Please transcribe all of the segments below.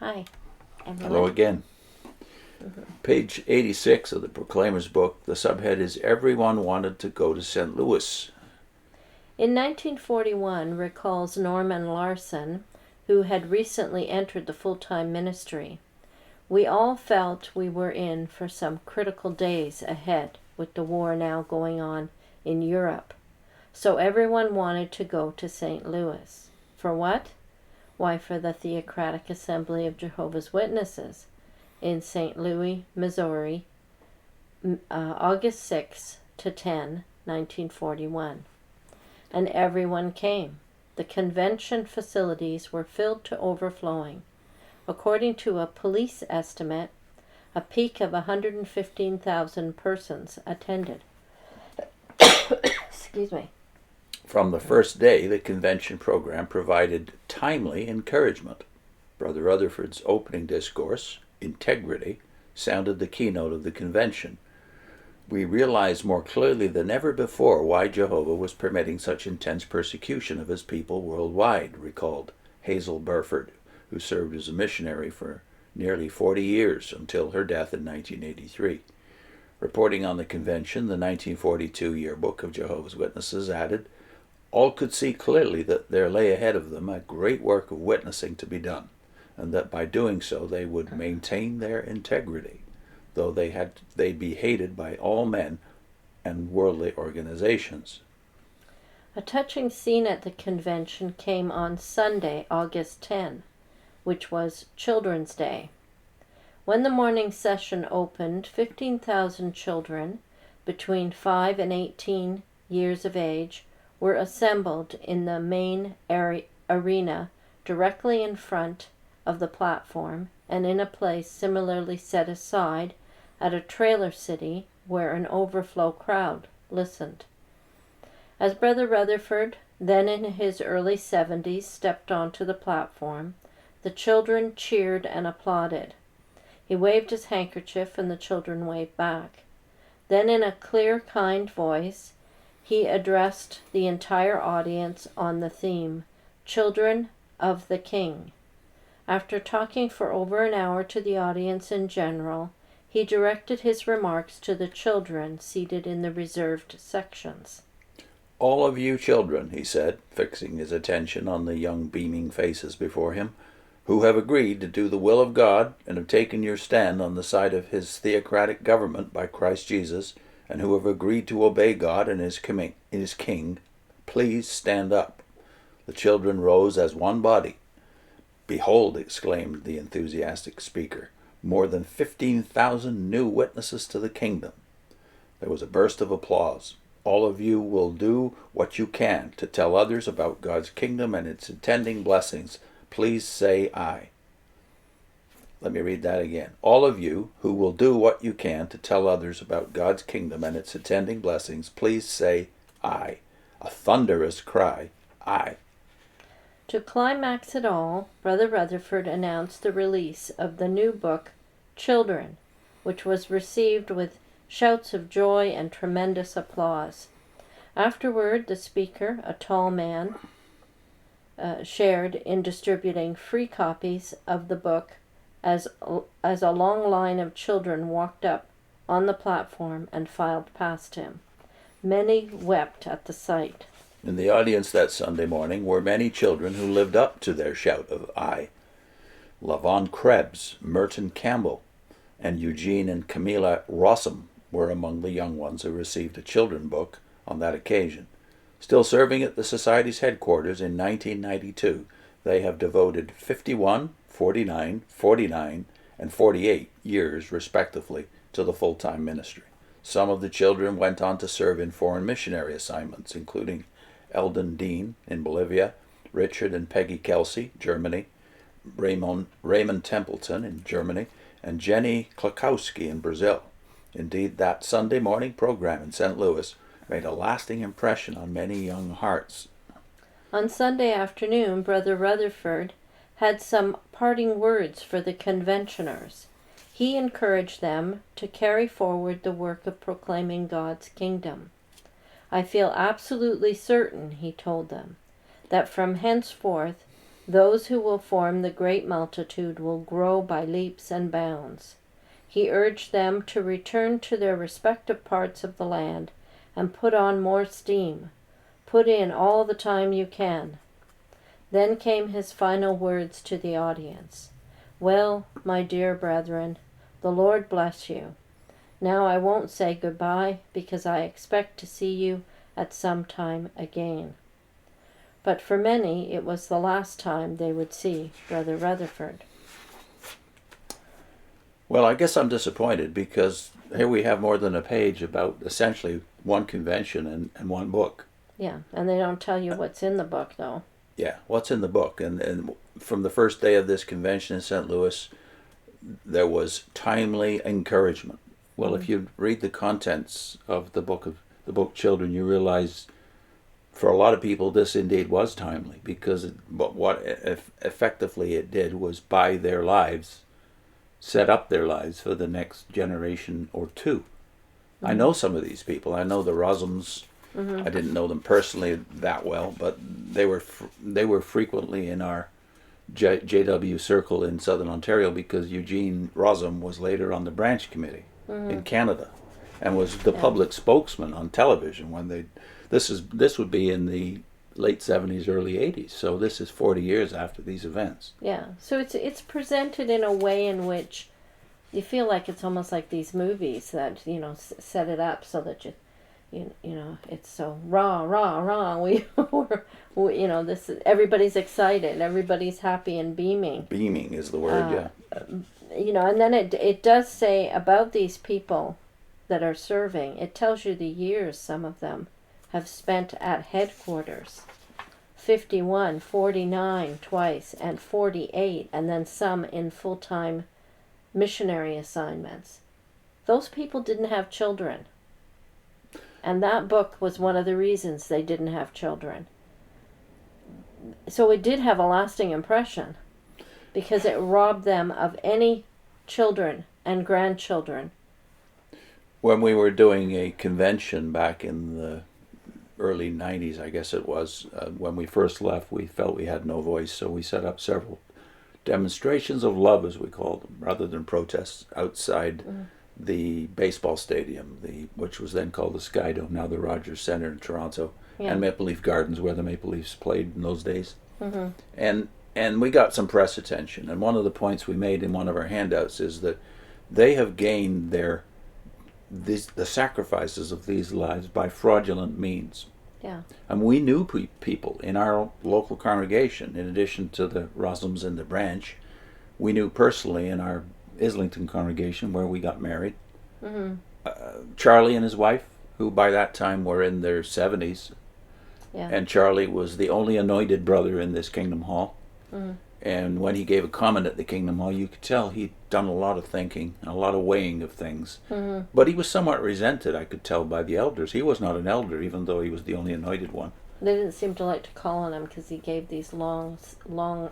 Hi, everyone. Hello again. Page 86 of the Proclaimer's book, the subhead is Everyone Wanted to Go to St. Louis. In 1941 recalls Norman Larson, who had recently entered the full-time ministry. We all felt we were in for some critical days ahead with the war now going on in Europe. So everyone wanted to go to St. Louis. For what? Why, for the Theocratic Assembly of Jehovah's Witnesses in St. Louis, Missouri, August 6 to 10, 1941. And everyone came. The convention facilities were filled to overflowing. According to a police estimate, a peak of 115,000 persons attended. Excuse me. From the first day, the convention program provided timely encouragement. Brother Rutherford's opening discourse, Integrity, sounded the keynote of the convention. We realized more clearly than ever before why Jehovah was permitting such intense persecution of his people worldwide, recalled Hazel Burford, who served as a missionary for nearly 40 years until her death in 1983. Reporting on the convention, the 1942 Yearbook of Jehovah's Witnesses added, all could see clearly that there lay ahead of them a great work of witnessing to be done, and that by doing so they would maintain their integrity, though they'd be hated by all men and worldly organizations. A touching scene at the convention came on Sunday, August 10, which was Children's Day. When the morning session opened, 15,000 children between 5 and 18 years of age were assembled in the main arena directly in front of the platform and in a place similarly set aside at a trailer city where an overflow crowd listened. As Brother Rutherford, then in his early 70s, stepped onto the platform, the children cheered and applauded. He waved his handkerchief and the children waved back. Then in a clear, kind voice, he addressed the entire audience on the theme, Children of the King. After talking for over an hour to the audience in general, he directed his remarks to the children seated in the reserved sections. All of you children, he said, fixing his attention on the young beaming faces before him, who have agreed to do the will of God and have taken your stand on the side of his theocratic government by Christ Jesus, and who have agreed to obey God and his King, please stand up. The children rose as one body. Behold, exclaimed the enthusiastic speaker, more than 15,000 new witnesses to the kingdom. There was a burst of applause. All of you will do what you can to tell others about God's kingdom and its attending blessings. Please say aye. Let me read that again. All of you who will do what you can to tell others about God's kingdom and its attending blessings, please say aye. A thunderous cry, aye. To climax it all, Brother Rutherford announced the release of the new book, Children, which was received with shouts of joy and tremendous applause. Afterward, the speaker, a tall man, shared in distributing free copies of the book as a long line of children walked up on the platform and filed past him. Many wept at the sight. In the audience that Sunday morning were many children who lived up to their shout of aye. Lavon Krebs, Merton Campbell, and Eugene and Camilla Rosam were among the young ones who received a children's book on that occasion. Still serving at the Society's headquarters in 1992, they have devoted 51, 49, 49, and 48 years, respectively, to the full-time ministry. Some of the children went on to serve in foreign missionary assignments, including Eldon Dean in Bolivia, Richard and Peggy Kelsey, Germany, Raymond Templeton in Germany, and Jenny Klakowski in Brazil. Indeed, that Sunday morning program in St. Louis made a lasting impression on many young hearts. On Sunday afternoon, Brother Rutherford had some parting words for the conventioners. He encouraged them to carry forward the work of proclaiming God's kingdom. I feel absolutely certain, he told them, that from henceforth Those who will form the great multitude will grow by leaps and bounds. He urged them to return to their respective parts of the land and put on more steam. Put in all the time you can. Then came his final words to the audience. Well, my dear brethren, the Lord bless you. Now I won't say goodbye because I expect to see you at some time again. But for many, it was the last time they would see Brother Rutherford. Well, I guess I'm disappointed because here we have more than a page about essentially one convention and one book. Yeah, and they don't tell you what's in the book, though. Yeah, what's in the book? And from the first day of this convention in St. Louis, there was timely encouragement. Well, if you read the contents of the book Children, you realize for a lot of people this indeed was timely, because what effectively it did was by their lives set up their lives for the next generation or two. I know some of these people. I know the Rosams. I didn't know them personally that well, but they were frequently in our JW circle in Southern Ontario, because Eugene Rosam was later on the branch committee in Canada and was the public spokesman on television when this would be in the late 70s, early 80s. So this is 40 years after these events. Yeah, so it's presented in a way in which you feel like it's almost like these movies that, set it up so that it's so rah. This everybody's excited, everybody's happy and beaming. Beaming is the word, yeah. And then it does say about these people that are serving. It tells you the years some of them have spent at headquarters. 51, 49 twice, and 48, and then some in full-time missionary assignments. Those people didn't have children. And that book was one of the reasons they didn't have children. So it did have a lasting impression, because it robbed them of any children and grandchildren. When we were doing a convention back in the early 90s, I guess it was, when we first left, we felt we had no voice, so we set up several demonstrations of love, as we called them, rather than protests, outside the baseball stadium, which was then called the Sky Dome, now the Rogers Centre in Toronto, and Maple Leaf Gardens, where the Maple Leafs played in those days. And we got some press attention, and one of the points we made in one of our handouts is that they have gained the sacrifices of these lives by fraudulent means. Yeah. And we knew people in our local congregation, in addition to the Rosams in the branch. We knew personally in our Islington congregation, where we got married, Charlie and his wife, who by that time were in their 70s. Yeah. And Charlie was the only anointed brother in this Kingdom Hall. And when he gave a comment at the Kingdom Hall, you could tell he'd done a lot of thinking and a lot of weighing of things. But he was somewhat resented, I could tell, by the elders. He was not an elder, even though he was the only anointed one. They didn't seem to like to call on him because he gave these long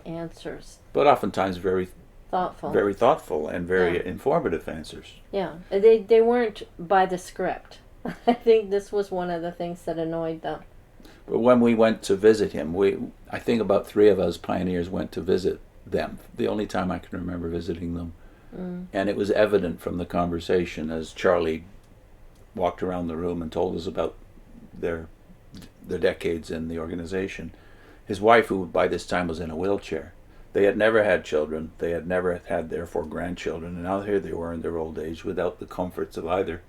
answers. But oftentimes very thoughtful and very informative answers. Yeah, they weren't by the script. I think this was one of the things that annoyed them. But when we went to visit him, I think about 3 of us pioneers went to visit them. The only time I can remember visiting them. And it was evident from the conversation as Charlie walked around the room and told us about their decades in the organization. His wife, who by this time was in a wheelchair, they had never had children. They had never had, therefore, grandchildren. And now here they were in their old age without the comforts of either.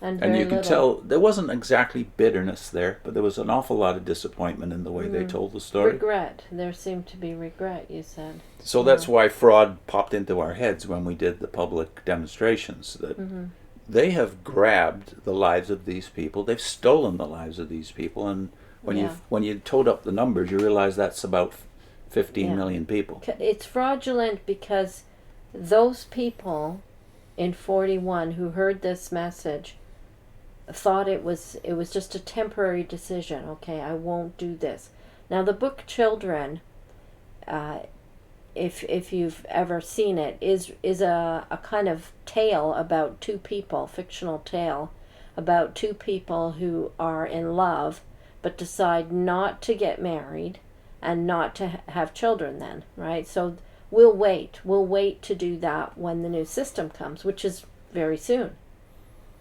And you could tell there wasn't exactly bitterness there, but there was an awful lot of disappointment in the way they told the story. Regret. There seemed to be regret, you said. So that's why fraud popped into our heads when we did the public demonstrations, that they have grabbed the lives of these people. They've stolen the lives of these people. And when you total up the numbers, you realize that's about 15 million people. It's fraudulent because those people in 41 who heard this message thought it was just a temporary decision. Okay, I won't do this. Now the book Children, if you've ever seen it, is a kind of tale about two people, fictional tale about two people who are in love but decide not to get married and not to have children then, right? So we'll wait to do that when the new system comes, which is very soon.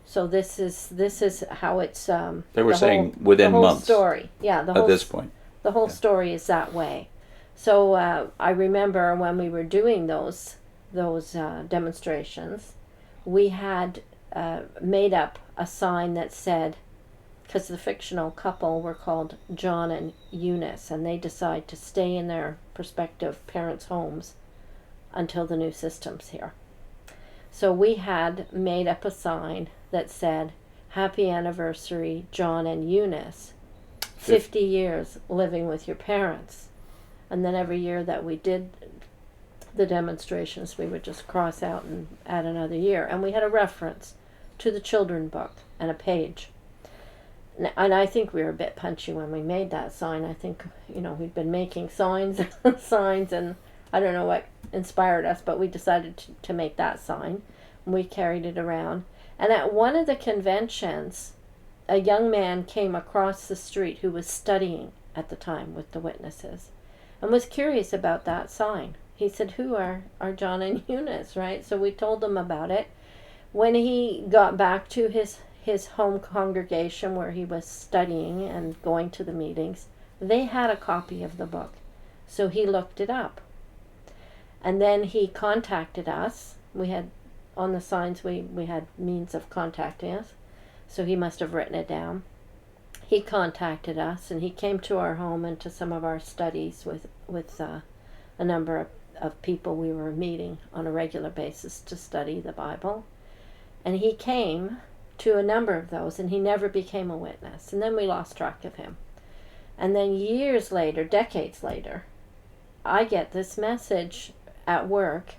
So this is how it's They were saying within the whole months. Story, yeah, the whole at this point. The whole story is that way. So I remember when we were doing those demonstrations, we had made up a sign that said, because the fictional couple were called John and Eunice, and they decide to stay in their prospective parents' homes until the new system's here. So we had made up a sign that said, "Happy anniversary, John and Eunice. 50 years living with your parents." And then every year that we did the demonstrations, we would just cross out and add another year. And we had a reference to the children book and a page. And I think we were a bit punchy when we made that sign. I think, we'd been making signs, and I don't know what inspired us, but we decided to make that sign. And we carried it around. And at one of the conventions, a young man came across the street who was studying at the time with the witnesses and was curious about that sign. He said, "Who are John and Eunice?" Right? So we told him about it. When he got back to his home congregation where he was studying and going to the meetings, they had a copy of the book. So he looked it up. And then he contacted us. We had, on the signs, we had means of contacting us. So he must have written it down. He contacted us, and he came to our home and to some of our studies with a number of people we were meeting on a regular basis to study the Bible. And he came to a number of those, and he never became a witness. And then we lost track of him. And then years later, decades later, I get this message at work,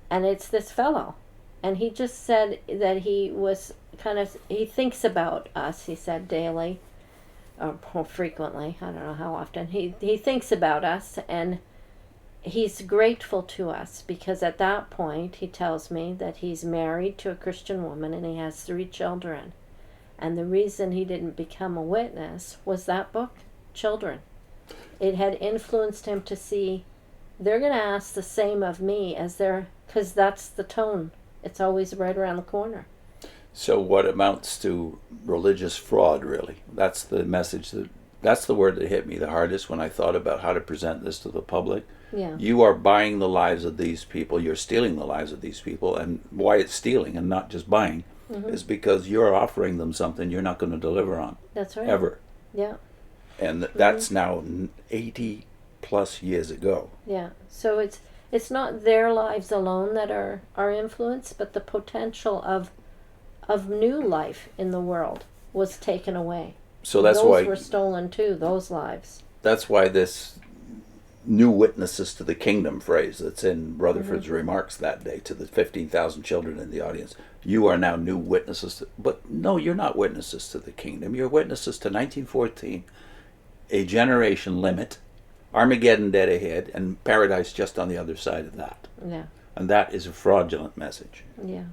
and it's this fellow. And he just said that he was he thinks about us, he said, daily, or frequently, I don't know how often. He thinks about us, and he's grateful to us because at that point he tells me that he's married to a Christian woman and he has 3 children. And the reason he didn't become a witness was that book, Children. It had influenced him to see they're going to ask the same of me because that's the tone. It's always right around the corner. So what amounts to religious fraud, really? That's the message that's the word that hit me the hardest when I thought about how to present this to the public. Yeah. You are buying the lives of these people. You're stealing the lives of these people. And why it's stealing and not just buying is because you're offering them something you're not going to deliver on. That's right. Ever. Yeah. And that's now 80 plus years ago. Yeah. So it's not their lives alone that are influenced, but the potential of new life in the world was taken away. So that's those why were stolen too, those lives. That's why this new witnesses to the kingdom phrase that's in Rutherford's remarks that day to the 15,000 children in the audience. You are now new witnesses. But no, you're not witnesses to the kingdom. You're witnesses to 1914, a generation limit, Armageddon dead ahead, and paradise just on the other side of that. Yeah. And that is a fraudulent message. Yeah.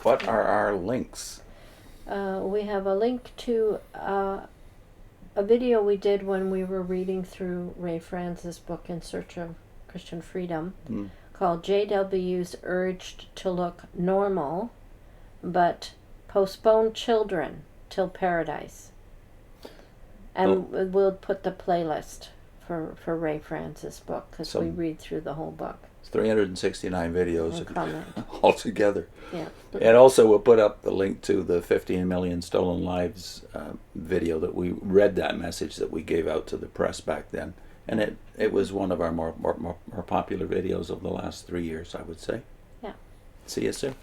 What are our links? We have a link to a video we did when we were reading through Ray Franz's book In Search of Christian Freedom called J.W.'s Urged to Look Normal but Postpone Children Till Paradise. And we'll put the playlist for Ray Franz's book because we read through the whole book. 369 videos comment. altogether. Yeah. And also we'll put up the link to the 15 Million Stolen Lives video that we read that message that we gave out to the press back then. And it was one of our more popular videos of the last 3 years, I would say. Yeah. See you soon.